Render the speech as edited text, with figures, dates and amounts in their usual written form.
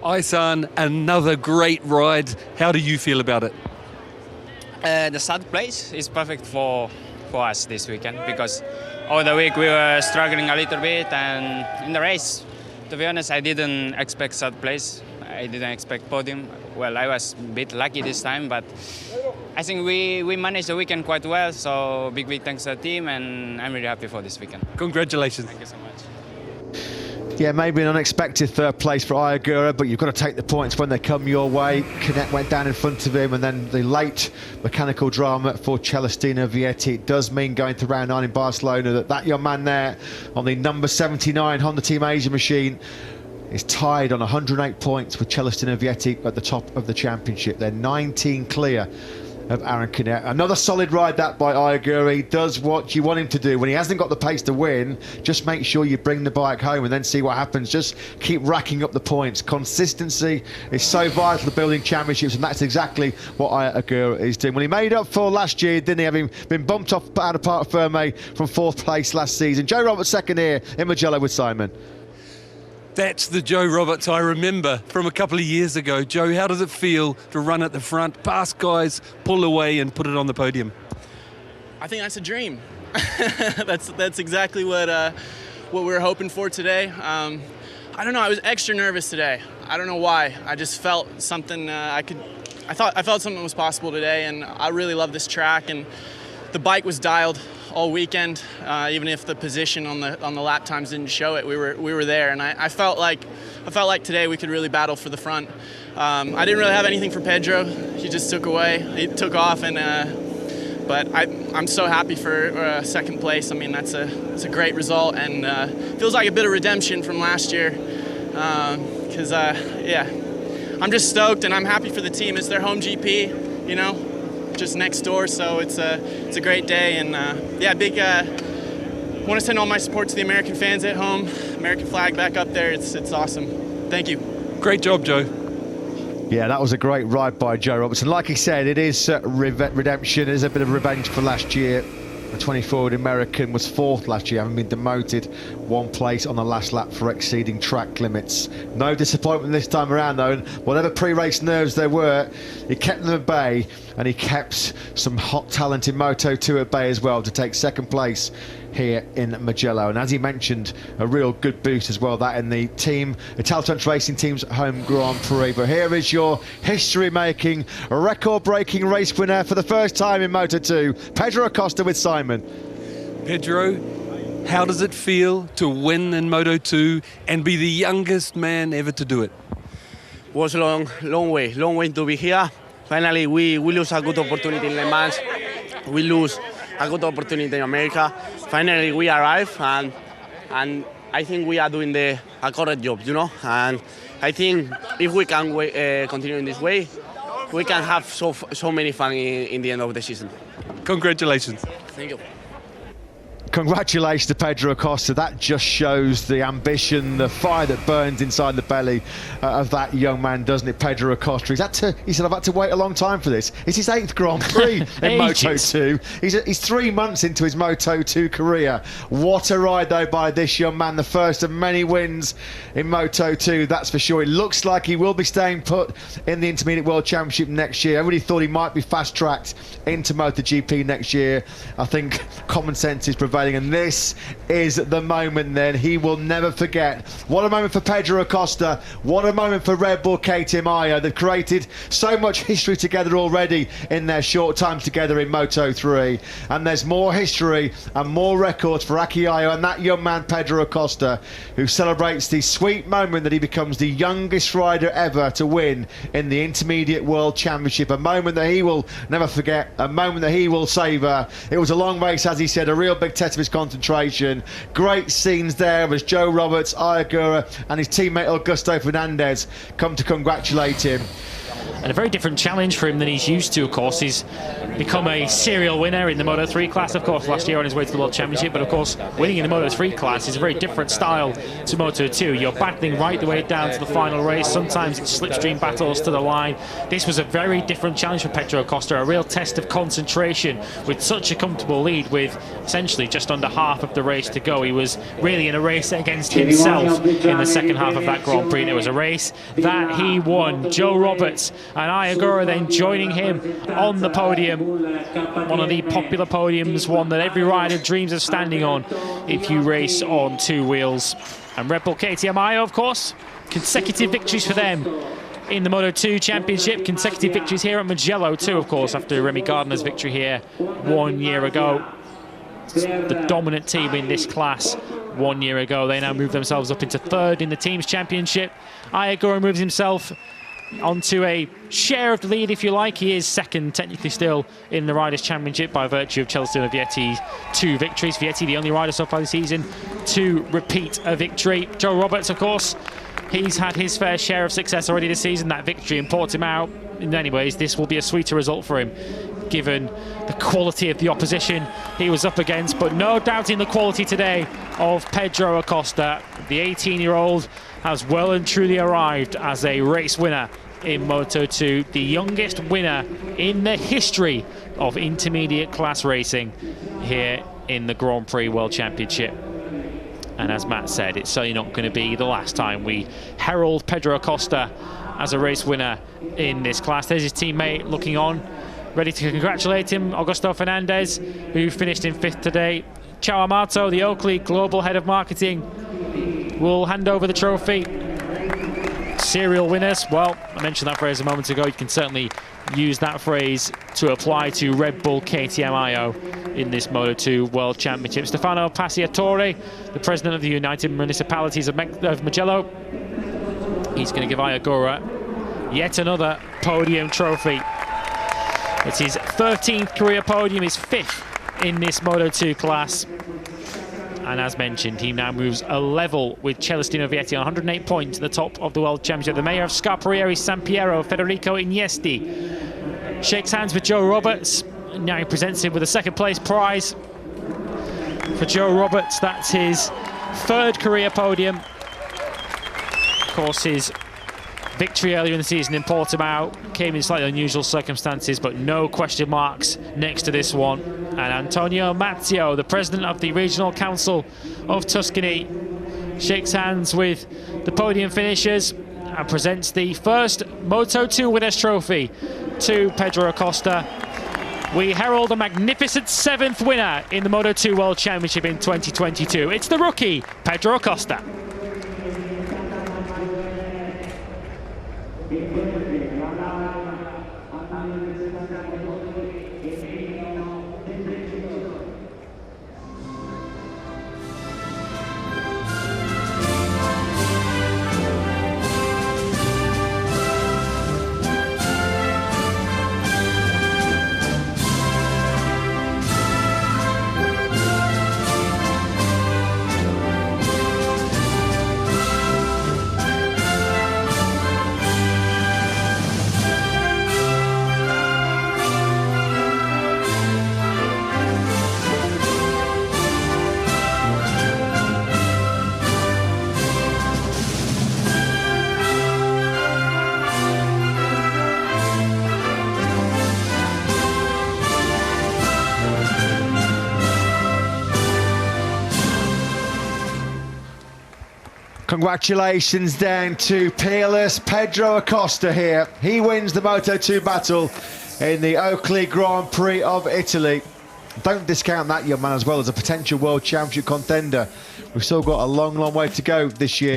Isan, another great ride. How do you feel about it? The third place is perfect for us this weekend because over the week we were struggling a little bit, and in the race, to be honest, I didn't expect third place. I didn't expect podium. Well, I was a bit lucky this time, but I think we managed the weekend quite well. So big thanks to the team, and I'm really happy for this weekend. Congratulations. Thank you so much. Yeah, maybe an unexpected third place for Ayagura, but you've got to take the points when they come your way. Canet went down in front of him, and then the late mechanical drama for Celestino Vietti. It does mean going to round 9 in Barcelona that young man there on the number 79 Honda Team Asia machine is tied on 108 points with Celestino Vietti at the top of the championship. They're 19 clear of Aaron Canet. Another solid ride that by Ayagura. He does what you want him to do. When he hasn't got the pace to win, just make sure you bring the bike home and then see what happens. Just keep racking up the points. Consistency is so vital to building championships, and that's exactly what Ayagura is doing. Well, he made up for last year, didn't he, having been bumped off out of Parc Ferme from 4th place last season. Joe Roberts second here in Mugello with Simon. That's the Joe Roberts I remember from a couple of years ago. Joe, how does it feel to run at the front, pass guys, pull away and put it on the podium? I think that's a dream. that's exactly what we were hoping for today. I don't know, I was extra nervous today. I don't know why. I just felt something I felt something was possible today, and I really love this track, and the bike was dialed all weekend. Even if the position on the lap times didn't show it, we were there, and I felt like today we could really battle for the front. I didn't really have anything for Pedro. He just took away. He took off, and but I'm so happy for second place. I mean, it's a great result, and feels like a bit of redemption from last year. Because yeah, I'm just stoked, and I'm happy for the team. It's their home GP, you know, just next door, so it's a great day, and yeah, big want to send all my support to the American fans at home. American flag back up there. It's awesome. Thank you. Great job, Joe. Yeah, that was a great ride by Joe Robertson. Like he said, it is redemption. It is a bit of revenge for last year. The 24-year-old American was 4th last year, having been demoted 1 place on the last lap for exceeding track limits. No disappointment this time around, though. And whatever pre-race nerves there were, he kept them at bay, and he kept some hot talent in Moto2 at bay as well to take second place here in Mugello. And as he mentioned, a real good boost as well, that in the team, Italtrans Racing Team's home Grand Prix. But here is your history-making, record-breaking race winner for the first time in Moto2, Pedro Acosta with Simon. Pedro, how does it feel to win in Moto2 and be the youngest man ever to do it? Was a long way to be here. Finally, we lose a good opportunity in Le Mans. We lose a good opportunity in America. Finally, we arrive, and I think we are doing a correct job, you know. And I think if we can continue in this way, we can have so many fun in the end of the season. Congratulations. Thank you. Congratulations to Pedro Acosta. That just shows the ambition, the fire that burns inside the belly of that young man, doesn't it, Pedro Acosta? He said, I've had to wait a long time for this. It's his 8th Grand Prix in Moto2. He's 3 months into his Moto2 career. What a ride, though, by this young man. The first of many wins in Moto2, that's for sure. It looks like he will be staying put in the Intermediate World Championship next year. Everybody thought he might be fast-tracked into MotoGP next year. I think common sense is prevailing, and this is the moment then he will never forget. What a moment for Pedro Acosta. What a moment for Red Bull KTM Ajo. They've created so much history together already in their short time together in Moto3, and there's more history and more records for Aki Ajo and that young man Pedro Acosta, who celebrates the sweet moment that he becomes the youngest rider ever to win in the Intermediate World Championship. A moment that he will never forget, a moment that he will savour. It was a long race, as he said, a real big test of his concentration. Great scenes there as Joe Roberts, Ayagura and his teammate Augusto Fernandez come to congratulate him. and a very different challenge for him than he's used to. Of course, he's become a serial winner in the Moto3 class, of course, last year on his way to the World Championship. But of course, winning in the Moto3 class is a very different style to Moto2. You're battling right the way down to the final race. Sometimes it's slipstream battles to the line. This was a very different challenge for Pedro Acosta, a real test of concentration with such a comfortable lead with essentially just under half of the race to go. He was really in a race against himself in the second half of that Grand Prix. It was a race that he won. Joe Roberts and Ayagura then joining him on the podium. One of the popular podiums, one that every rider dreams of standing on if you race on two wheels. And Red Bull KTM Ayo, of course, consecutive victories for them in the Moto2 Championship, consecutive victories here at Mugello too, of course, after Remy Gardner's victory here 1 year ago. The dominant team in this class 1 year ago. They now move themselves up into third in the Teams Championship. Ayagura moves himself onto a share of the lead, if you like. He is second, technically still, in the Riders' Championship by virtue of Celestino Vietti's 2 victories. Vietti, the only rider so far this season to repeat a victory. Joe Roberts, of course, he's had his fair share of success already this season. That victory and ports him out. In many ways, this will be a sweeter result for him, given the quality of the opposition he was up against. But no doubting the quality today of Pedro Acosta. The 18-year-old has well and truly arrived as a race winner in Moto2, the youngest winner in the history of intermediate class racing here in the Grand Prix World Championship. And as Matt said, it's certainly not going to be the last time we herald Pedro Acosta as a race winner in this class. There's his teammate looking on, ready to congratulate him, Augusto Fernandez, who finished in 5th today. Chao Amato, the Oakley Global Head of Marketing, will hand over the trophy. Serial winners, well, I mentioned that phrase a moment ago. You can certainly use that phrase to apply to Red Bull KTM Ayo in this Moto2 World Championship. Stefano Passiatore, the president of the United Municipalities of Mugello, he's going to give Ayagura yet another podium trophy. It's his 13th career podium, his 5th in this Moto2 class. And as mentioned, he now moves a level with Celestino Vietti on 108 points at the top of the World Championship. The mayor of Scarparieri, San Piero, Federico Iniesti, shakes hands with Joe Roberts. Now he presents him with a second place prize. For Joe Roberts, that's his 3rd career podium. Of course, his victory earlier in the season in Portimao came in slightly unusual circumstances, but no question marks next to this one. And Antonio Mazzio, the president of the Regional Council of Tuscany, shakes hands with the podium finishers and presents the first Moto2 Winners' Trophy to Pedro Acosta. We herald a magnificent 7th winner in the Moto2 World Championship in 2022. It's the rookie, Pedro Acosta. Congratulations then to peerless Pedro Acosta here. He wins the Moto2 battle in the Oakley Grand Prix of Italy. Don't discount that young man as well as a potential World Championship contender. We've still got a long, long way to go this year.